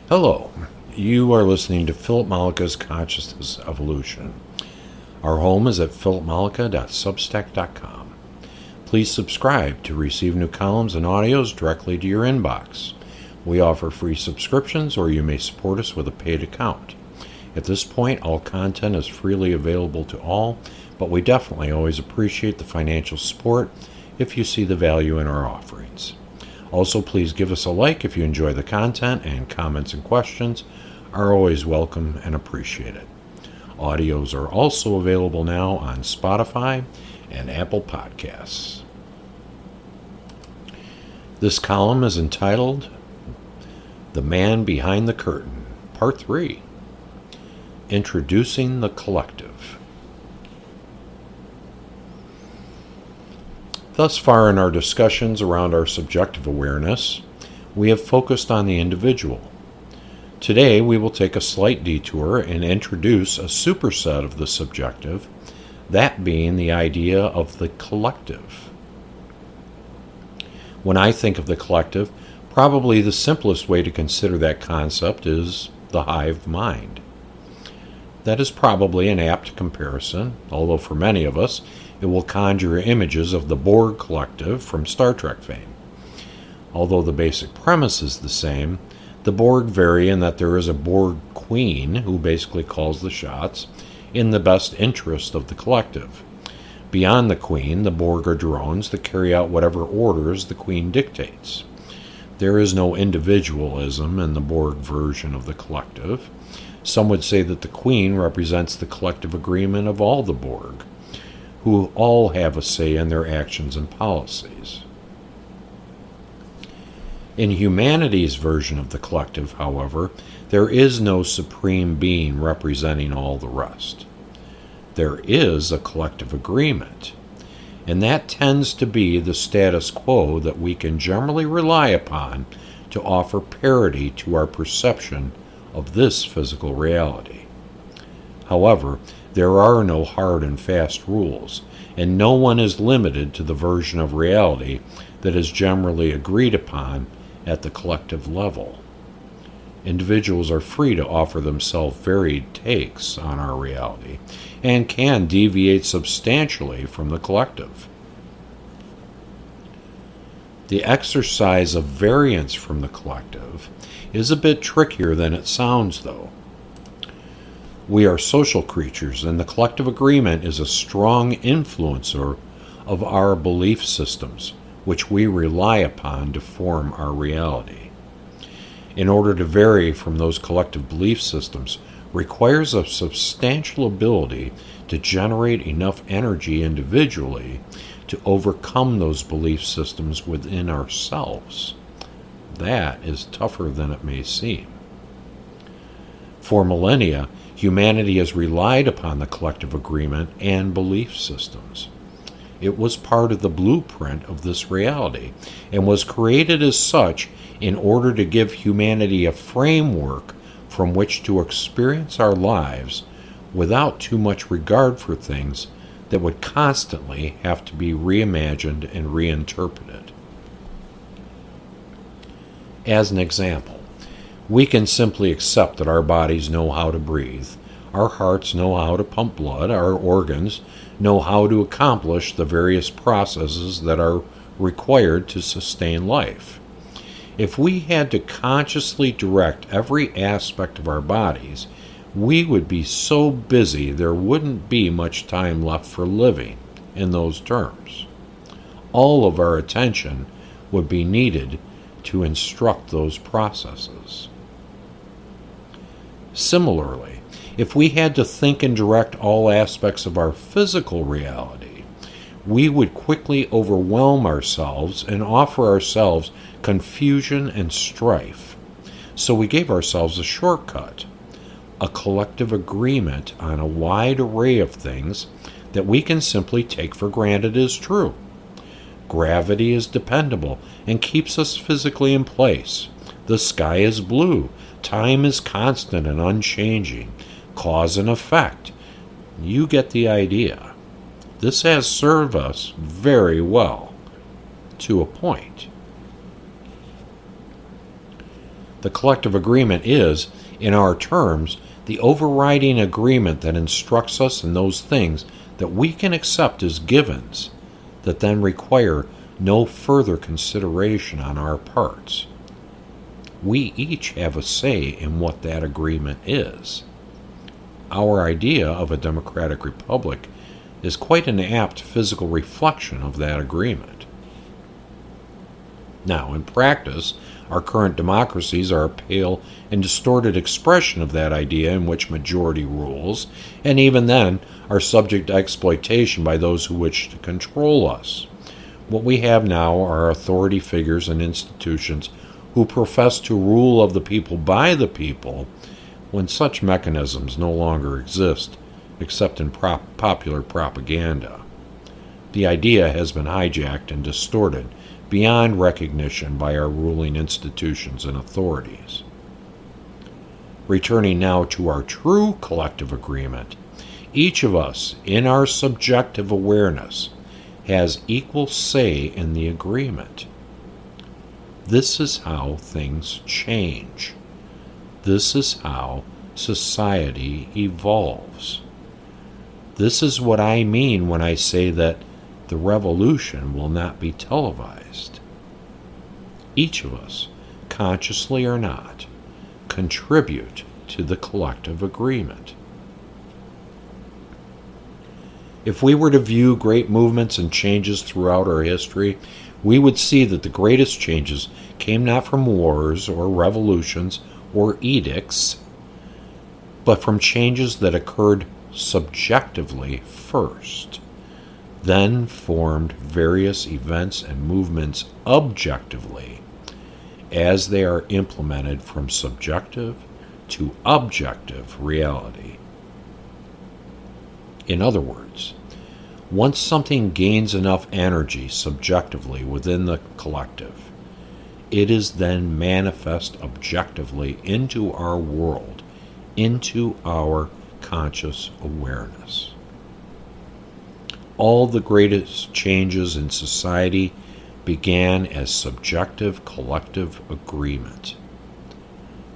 Hello, you are listening to Philip Malika's Consciousness Evolution. Our home is at philipmalika.substack.com. Please subscribe to receive new columns and audios directly to your inbox. We offer free subscriptions, or you may support us with a paid account. At this point, all content is freely available to all, but we definitely always appreciate the financial support if you see the value in our offerings. Also, please give us a like if you enjoy the content, and comments and questions are always welcome and appreciated. Audios are also available now on Spotify and Apple Podcasts. This column is entitled The Man Behind the Curtain, Part 3, Introducing the Collective. Thus far in our discussions around our subjective awareness, we have focused on the individual. Today we will take a slight detour and introduce a superset of the subjective, that being the idea of the collective. When I think of the collective, probably the simplest way to consider that concept is the hive mind. That is probably an apt comparison, although for many of us, it will conjure images of the Borg collective from Star Trek fame. Although the basic premise is the same, the Borg vary in that there is a Borg queen who basically calls the shots in the best interest of the collective. Beyond the queen, the Borg are drones that carry out whatever orders the queen dictates. There is no individualism in the Borg version of the collective. Some would say that the queen represents the collective agreement of all the Borg, who all have a say in their actions and policies. In humanity's version of the collective, however, there is no supreme being representing all the rest. There is a collective agreement, and that tends to be the status quo that we can generally rely upon to offer parity to our perception of this physical reality. However, there are no hard and fast rules, and no one is limited to the version of reality that is generally agreed upon at the collective level. Individuals are free to offer themselves varied takes on our reality, and can deviate substantially from the collective. The exercise of variance from the collective is a bit trickier than it sounds, though. We are social creatures, and the collective agreement is a strong influencer of our belief systems, which we rely upon to form our reality. In order to vary from those collective belief systems requires a substantial ability to generate enough energy individually to overcome those belief systems within ourselves. That is tougher than it may seem. For millennia, humanity has relied upon the collective agreement and belief systems. It was part of the blueprint of this reality, and was created as such in order to give humanity a framework from which to experience our lives without too much regard for things that would constantly have to be reimagined and reinterpreted. As an example, we can simply accept that our bodies know how to breathe, our hearts know how to pump blood, our organs know how to accomplish the various processes that are required to sustain life. If we had to consciously direct every aspect of our bodies, we would be so busy there wouldn't be much time left for living in those terms. All of our attention would be needed to instruct those processes. Similarly, if we had to think and direct all aspects of our physical reality, we would quickly overwhelm ourselves and offer ourselves confusion and strife. So we gave ourselves a shortcut, a collective agreement on a wide array of things that we can simply take for granted as true. Gravity is dependable and keeps us physically in place. The sky is blue. Time is constant and unchanging. Cause and effect. You get the idea. This has served us very well, to a point. The collective agreement is, in our terms, the overriding agreement that instructs us in those things that we can accept as givens, that then require no further consideration on our parts. We each have a say in what that agreement is. Our idea of a democratic republic is quite an apt physical reflection of that agreement. Now, in practice, our current democracies are a pale and distorted expression of that idea in which majority rules, and even then are subject to exploitation by those who wish to control us. What we have now are authority figures and institutions who profess to rule of the people by the people, when such mechanisms no longer exist except in popular propaganda. The idea has been hijacked and distorted beyond recognition by our ruling institutions and authorities. Returning now to our true collective agreement, each of us, in our subjective awareness, has equal say in the agreement. This is how things change. This is how society evolves. This is what I mean when I say that the revolution will not be televised. Each of us, consciously or not, contribute to the collective agreement. If we were to view great movements and changes throughout our history, we would see that the greatest changes came not from wars or revolutions or edicts, but from changes that occurred subjectively first, then formed various events and movements objectively as they are implemented from subjective to objective reality. In other words, once something gains enough energy subjectively within the collective, it is then manifest objectively into our world, into our conscious awareness. All the greatest changes in society began as subjective collective agreement.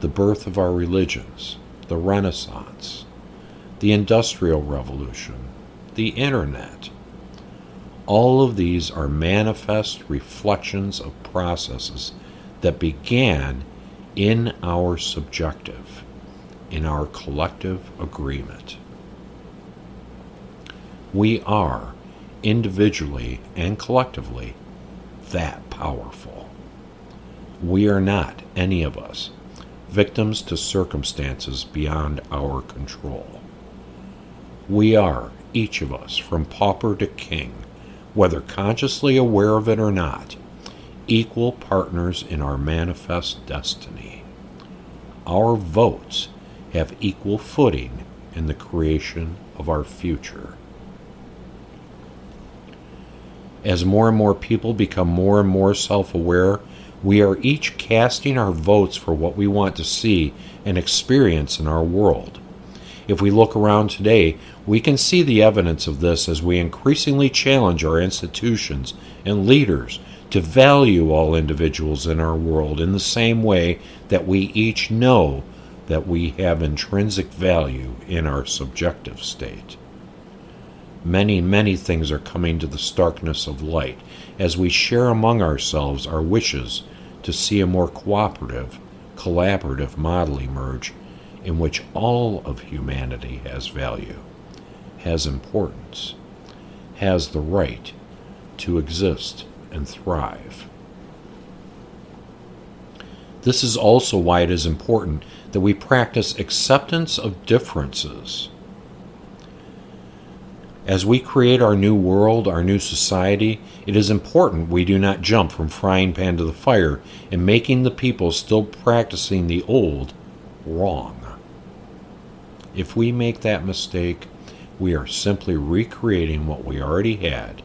The birth of our religions, the Renaissance, the Industrial Revolution, the Internet. All of these are manifest reflections of processes that began in our subjective, in our collective agreement. We are, individually and collectively, that powerful. We are not, any of us, victims to circumstances beyond our control. We are, each of us, from pauper to king, whether consciously aware of it or not, equal partners in our manifest destiny. Our votes have equal footing in the creation of our future. As more and more people become more and more self-aware, we are each casting our votes for what we want to see and experience in our world. If we look around today, we can see the evidence of this as we increasingly challenge our institutions and leaders to value all individuals in our world in the same way that we each know that we have intrinsic value in our subjective state. Many, many things are coming to the starkness of light as we share among ourselves our wishes to see a more cooperative, collaborative model emerge in which all of humanity has value, has importance, has the right to exist and thrive. This is also why it is important that we practice acceptance of differences. As we create our new world, our new society, it is important we do not jump from frying pan to the fire and making the people still practicing the old wrong. If we make that mistake, we are simply recreating what we already had,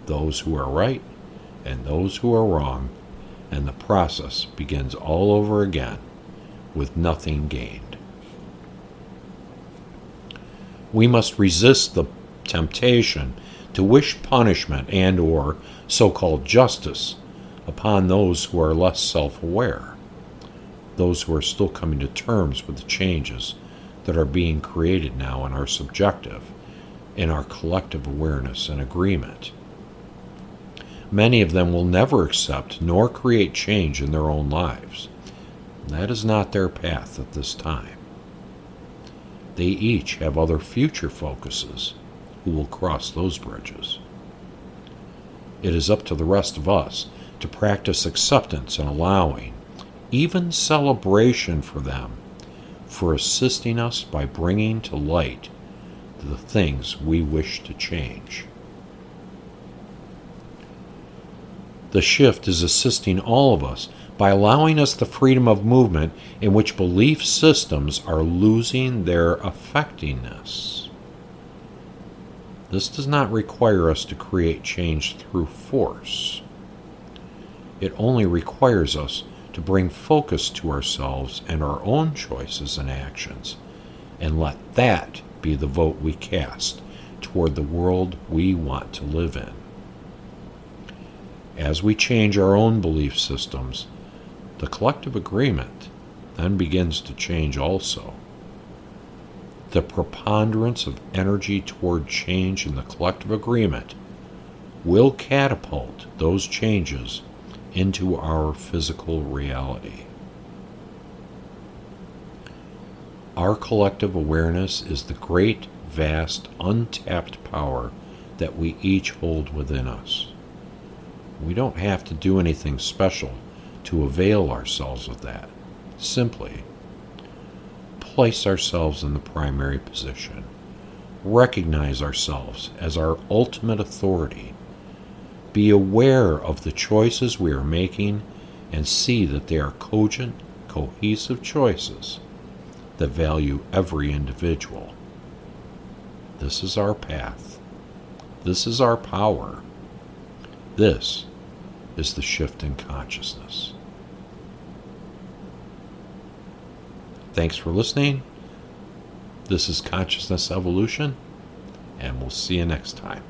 those who are right and those who are wrong, and the process begins all over again with nothing gained. We must resist the temptation to wish punishment and or so-called justice upon those who are less self-aware. those who are still coming to terms with the changes that are being created now and are subjective in our collective awareness and agreement. Many of them will never accept nor create change in their own lives. That is not their path at this time. They each have other future focuses who will cross those bridges. It is up to the rest of us to practice acceptance and allowing, even celebration for them, for assisting us by bringing to light the things we wish to change. The shift is assisting all of us by allowing us the freedom of movement in which belief systems are losing their effectiveness. This does not require us to create change through force. It only requires us to bring focus to ourselves and our own choices and actions, and let that be the vote we cast toward the world we want to live in. As we change our own belief systems, the collective agreement then begins to change also. The preponderance of energy toward change in the collective agreement will catapult those changes into our physical reality. Our collective awareness is the great, vast, untapped power that we each hold within us. We don't have to do anything special to avail ourselves of that. Simply place ourselves in the primary position. Recognize ourselves as our ultimate authority. Be aware of the choices we are making and see that they are cogent, cohesive choices that value every individual. This is our path. This is our power. This is the shift in consciousness. Thanks for listening. This is Consciousness Evolution, and we'll see you next time.